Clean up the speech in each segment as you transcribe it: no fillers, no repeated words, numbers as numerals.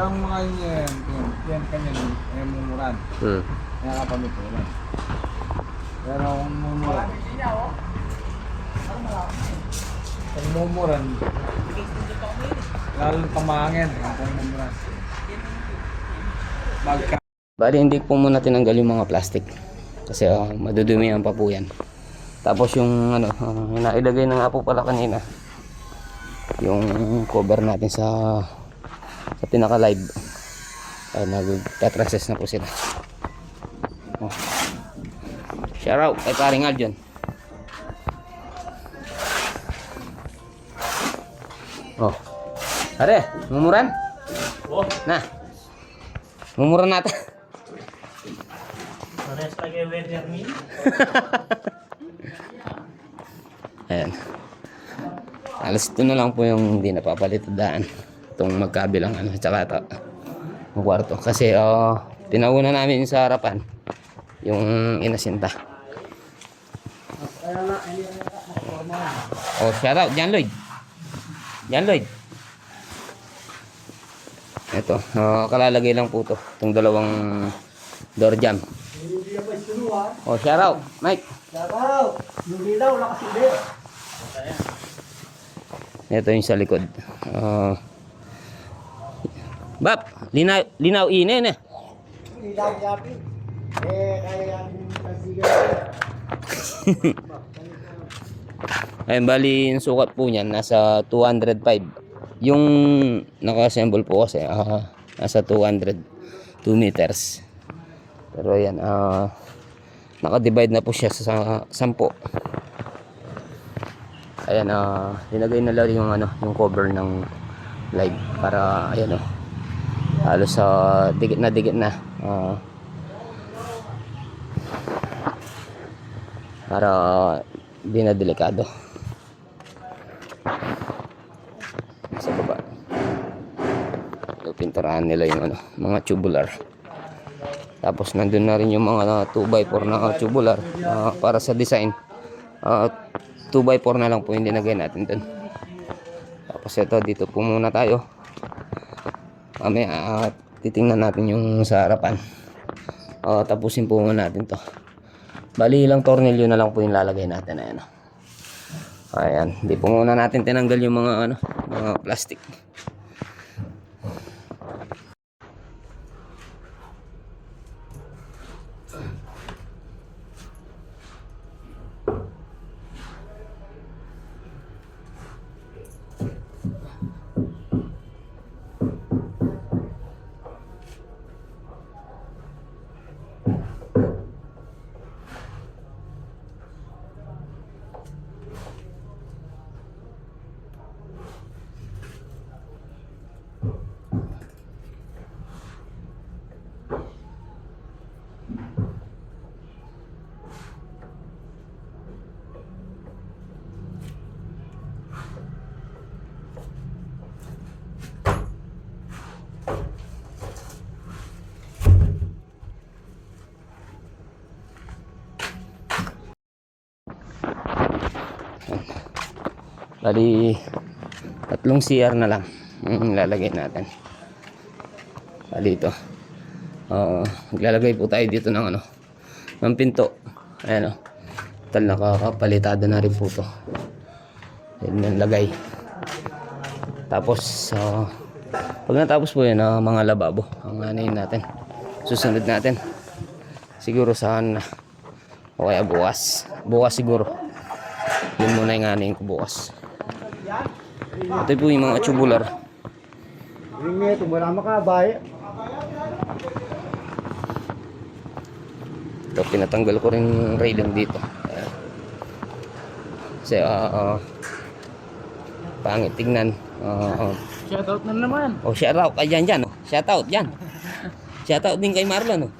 Ang mga yan kanya ay mumuran. Kaya kapamituran. Pero kung mumuran, lalo pamangin kung mumuran. Bali hindi po muna tinanggal yung mga plastic kasi madudumihan pa po yan. Tapos yung nailagay na nga po pala kanina yung cover natin sa pinaka live ay nagtatrases na po sila. Shout out kay paring Aljon. Are mumuran nah mumuran natin. Pares lagi weather ni. Ayan. Alas ito na lang po yung hindi napapalit daan. Itong magkabilang tsaka ito. Ang kwarto. Kasi tinauna namin sa harapan yung inasinta. Shout out Jan Lloyd. Jan Lloyd. Ito, kalalagay lang po to. Itong dalawang door jam. Shout out Mike. Shout out. Lumilaw lakas hindi. Ito yung sa likod. Bap, linaw ini na. Lilaw yapi. Kaya yan nagsigaw. Ayun, bali yung sukat po niyan nasa 205. Yung naka-assemble po kasi nasa 202 meters. Pero ayan, naka-divide na po siya sa 10. Ayan, linagay na lang yung cover ng live para ayan halos dikit na para di na delikado sa baba. So, pinturahan nila yung mga tubular. Tapos nandun na rin yung mga 2x4 na tubular para sa design. 2x4 na lang po yung dinagay natin dun. Tapos ito, dito po muna tayo. Mamaya titingnan natin yung sa harapan. Tapusin po muna natin to. Bali ilang tornilyo na lang po yung lalagay natin. Ayan, hindi po muna natin tinanggal yung mga mga plastic. Bali 3 CR na lang lalagay natin. Bali ito maglalagay po tayo dito ng ng pinto. Ayan tal nakakapalitado na rin po ito. Yan yung lagay. Tapos pag natapos po yan mga lababo ang anayin natin. Susunod natin siguro saan o kaya bukas siguro yun muna yung anayin ko bukas. Ito po yung mga tubular. Ringnya itu berapa kabay? Ito pinatanggal ko rin railing dito. Kasi pangit tignan. Shout out na naman. Shout out kay dyan. Shout out dyan. Shout out din kay Marlon.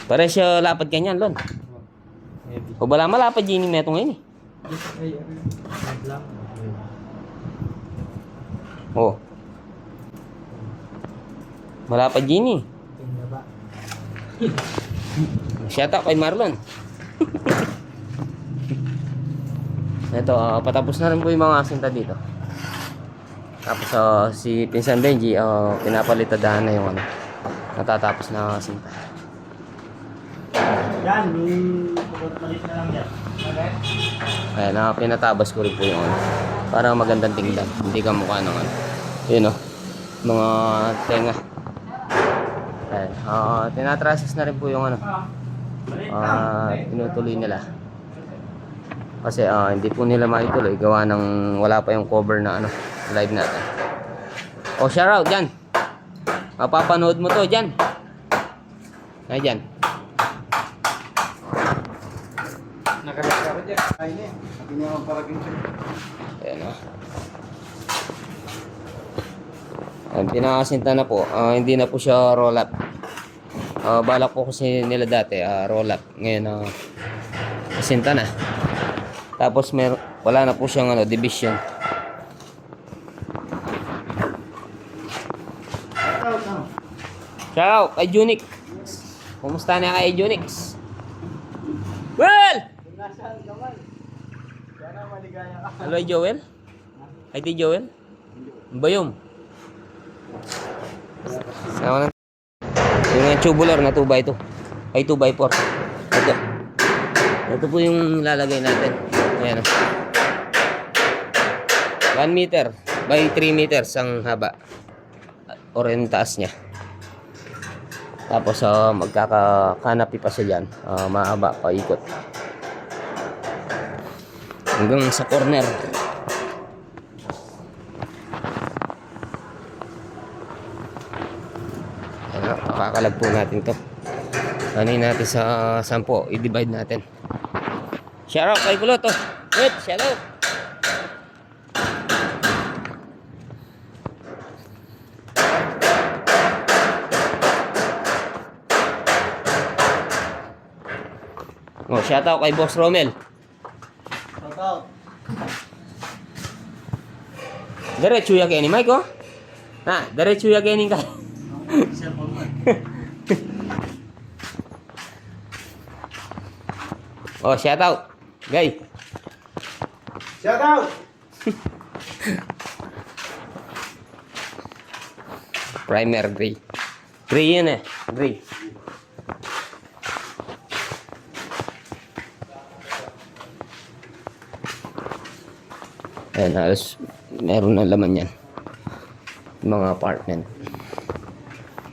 Pare siya lapad kanyan lon. O bala malapad yun yung meto ngayon malapad yun Shout out kay Marlon. Ito, patapos na rin po yung mga sinta dito. Tapos si Pinsan Benji, pinapalitadahan na yung ano, natatapos na sinta. Yan, yung malis na lang yan. Ayan, pinatabas ko rin po yung ano, para magandang tingnan. Hindi ka mukha ng ano. Yun o, mga tenga. Ayan, tinatrasis na rin po yung ano, tinutuloy nila. Kasi hindi po nila maituloy gawa ng wala pa yung cover na ano, live natin. O, shoutout dyan. Mapapanood mo to dyan. Ay, dyan. Nakalagay ako dyan. Ay, na eh. Hindi niya magparagin siya. Ayan o. Ayan, pinakasinta na po. Hindi na po siya roll up. Balak po kasi nila dati, roll up. Ngayon, sinta na. Tapos wala na po siyang ano, division. Ciao kay Junix. Kumusta na kay Junix? Well! Hello Joel? Ay di Joel? Bayom. Sama na. Yung tubular na 2x2. Ay 2x4. Ito. Ito po yung lalagay natin. Ayan o. 1 meter by 3 meters ang haba. Or yung taas niya. Tapos magkakakanapi pa siya dyan. Mahaba pa ikot. Hanggang sa corner. Ayan, makakalag po natin to. Anin natin sa 10. I-divide natin. Shoutout kay Kulot oh. Wait, shoutout. Oh, shoutout kay Boss Romel. Shoutout. Diretso ya kay ni Mike oh. Ha, diretso ya kay ni ka. Oh, shoutout. Gay. Shoutout. Primer gray. Gray yun eh. Gray. Ayan, halos meron na laman yan. Mga apartment.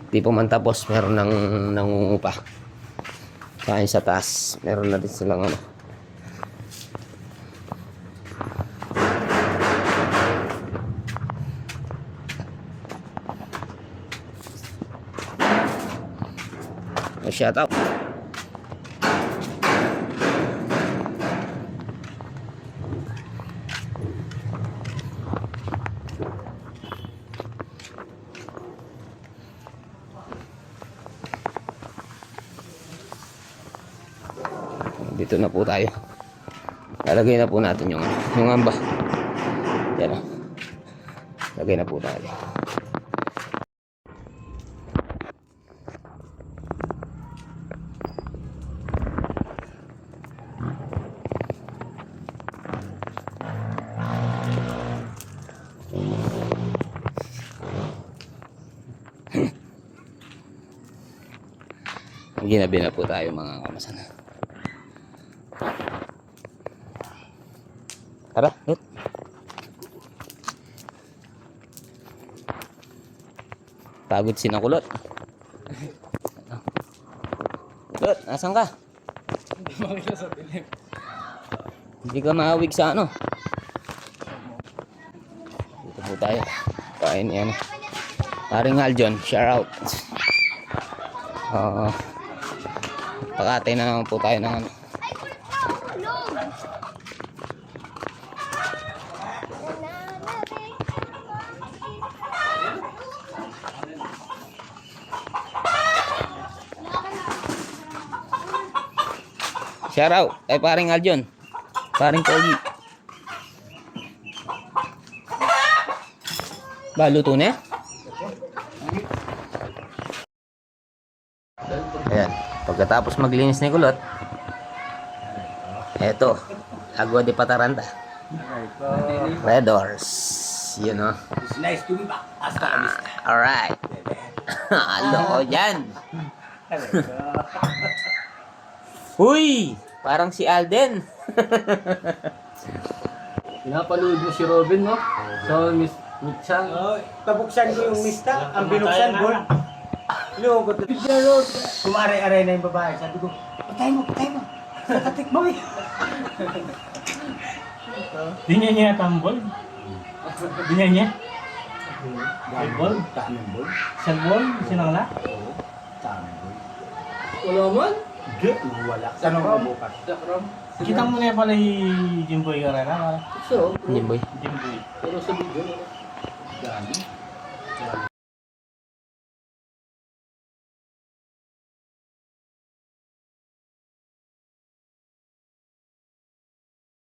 Di pa man tapos, meron nang nangungupa. Kain sa taas. Meron na din silang ano. Shout out. Dito na po tayo. Lalagay na po natin yung amba. Yan o. Lagay na po tayo. Ginabi na po tayo mga kamasan. Tara, Lut. Pagod si Nakulot. Lut, nasan ka? Hindi ka maawig sa ano. Dito po tayo. Kain yan. Paring Aljon, shout out. Pakatay na naman po tayo ng ano. Shout out kay paring Aljon. Paring Pogi. Ba, luto na? Ayan. Pagkatapos maglinis ni Kulot, eto, agwa de pataranta. Red Doors. Yun o. It's nice to be back. Hasta la vista. Alright. Ano ko dyan? Uy! Parang si Alden. Pinapanood mo si Robin, no? So, Miss Mitchang. Tabuksan ko yung mista, ang binuksan ko. Lugot. Kumari-aray na yung babae. Sabi ko, patay mo. Katatik mo eh. Di niya tambol. Di niya. Tambol? Tambol? Salbol? Sinangla? Wala man? Wala. Sa bukas. Kita mo na pala yung Jimboy Carrera. So, Hindi boy. Jimboy. pero sa video, dami.